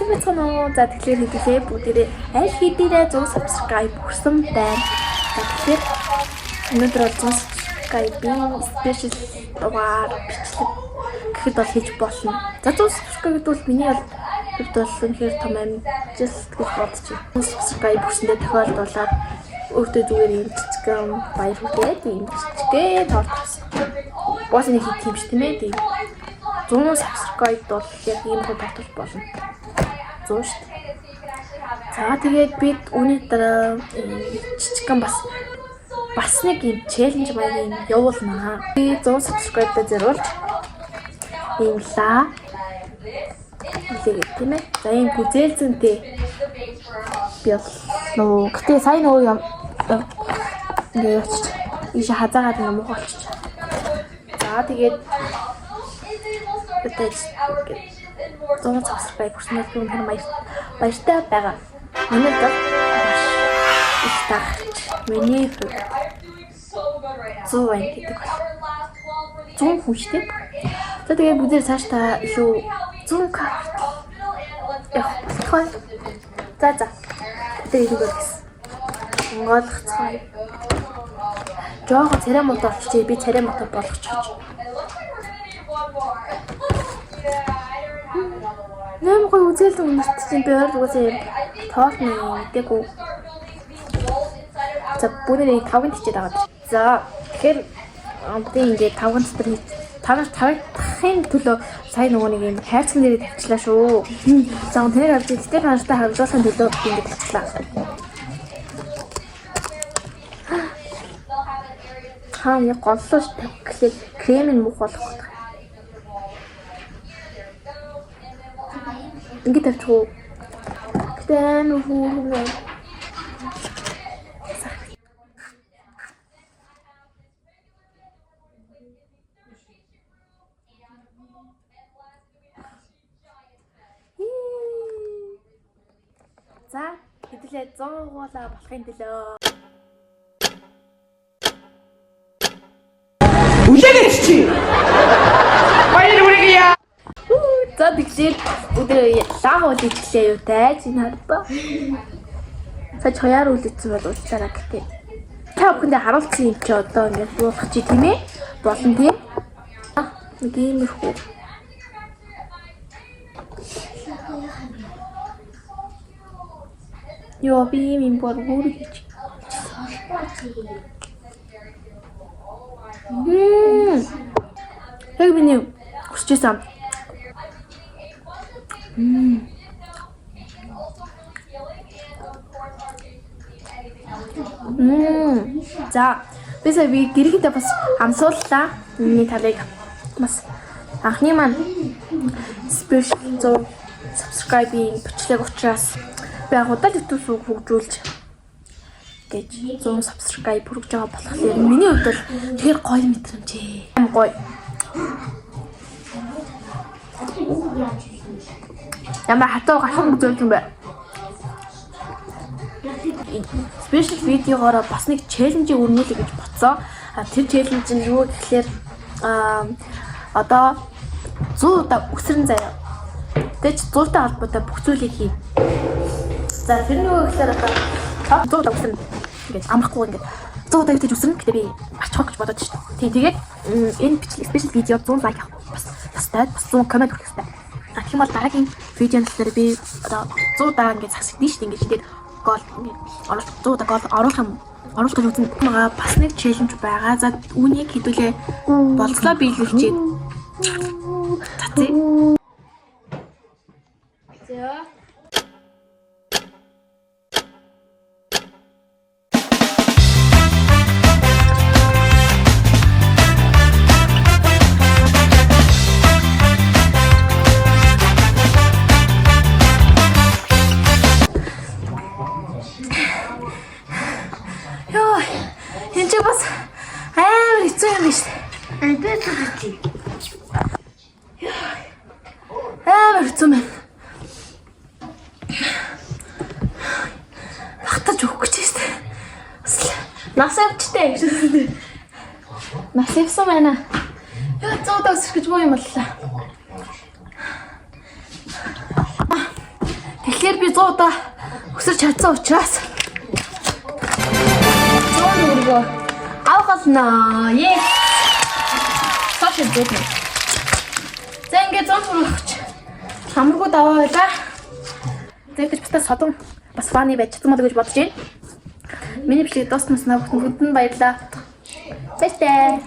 Сэвэцэнэ за тэгэхээр хэдүүлээ бүгдээрээ аль хэдийнэ 100 subscribe хүрсэн байна. За тэгэхээр өнөөдөр 100 subscribe-ийн special дугаар бичлэг гэхэд бол хийж болно. За 100 subscribe гэдвэл миний хувьд бол үнэхээр том амжилт гэж бодож байна. 100 subscribe хүрсэндээ тохиолдуулаад өөртөө зүгээр юм жижигхэн баяр хүргээд юм жижигхэн торт авсан. Бос нэг хит юм ш тийм ээ тийм. 100 subscribe бол яг ийм хөө торт болно. 100 шүү дээ. За тэгээд бид үүний дараа жижигхэн бас нэг юм челленж маягийн явуулнаа. Би 100 subscribe-д зориулж ийм ла илээ тийм ээ. За ийм гүзээлзэнтэй би нөө гэтээ сайн нөгөө ингээ явчих. Ийш хазаагаад нэг муу болчих. За тэгээд өтөж 100 subscribe хүрснээр би үнэхээр баяртай байгаа. Миний бол их таарч миний хувьд 100 байна гэдэг бол 100 хүн шүү дээ. За тэгээд бүгдээр цааш та илүү 100 карт яах. За тэгээд юу гэсэн онгойлгоцгоо. Жоо царай мото болчихъя. Би царай мото болгочих. Нэм гой үзэл үнэрт чинь би өөр үгүй тоолт нэгдэггүй. За бүгдээ 5-ын тичээд байгаа. За тэгэхээр амтын ингээд 5-ын дотор тавхын төлөө сайн нөгөө нэг юм хайрцаг нэрийг тавьчлаа шүү. За тэр авч ихтэй ханартай хавлуулахын төлөө ингээд тавьчлаа. Хаа яг голлоо гэхлээр кремийн мөх болох гэдэг. Ингээд тавьчих уу. Гэтэн үү. За хэдүүлээ 100 гуулаа болохын төлөө. Үлээч чи. Баяр хүргье. За тэгэхээр өдөр лаг уул ичлээ юу те чи надад. Сая хоёроо үлдсэн бол уучлаарай гэдэг. Та бүхэндээ харуулсан юм чи одоо ингээд буулгах чи тийм ээ? Болон тийм. Нэг юм их. Йоо би юм боргуур гэж. Яг миний хүсчихсэн. За би сая би гэрэгдээ бас хамсууллаа. Миний талыг бас анхны маань special 100 subscribe-ийн бичлэг учраас би удаа YouTube хөгжүүлж гэж 100 subscribe хүргэж байгаа болохоор миний хувьд бол тэр гоё мэдрэмжээ. Гоё. Ямар хатуу гахам үзүүлсэн бэ? Special видеогоор бас нэг челленжийг өрнүүлэх гэж бодсон. Тэр челленж нь юу гэхээр одоо 100 удаа өсрөн заяа. Тэгэж 100 та холбоотой бүх зүйлийг хий. За тэр нөгөө гэхээр одоо 100 удаа өсрөн ингэж амрахгүй ингэж 100 удаа гэж өсрөн гэдэг би ачих гэж бодож шүү дээ. Тэгээд энэ бичлэг special видео 100 лайк авах бас тастай бас 100 комент өгөх хэрэгтэй. Тэгэх юм бол дараагийн видеонд дээр би одоо 100 удаа ингэж засагдсан шүү дээ. Ингэж тэгээд гол ингэж 100 удаа гол оруулах гэж үзсэн байгаа бас нэг челленж байгаа. За үүнийг хэдүүлээ болцлоо биелүүлчихье. Татъя. За бас амар хэцүү юм биш. Би зүгтий. Амар хэцүү мэн. Багтаж өгөх гэж штэ. Нас авчтай гэж. Нас авсан байна. Яа 100 удаа өсөх гэж боо юм боллоо. Тэгэхээр би 100 удаа өсөрч чадсан учраас 100 төгрөгөө авахлаа. Сошиал дээд. За ингээд 100 төгрөг өгч. Хамргуу даваа байла. Зэрэгч битээ содон бас фаны байж чадсан мод гэж бодож байна. Миний бичлэг дууснаснаа бүгдэнд баярлалаа. Баяртай.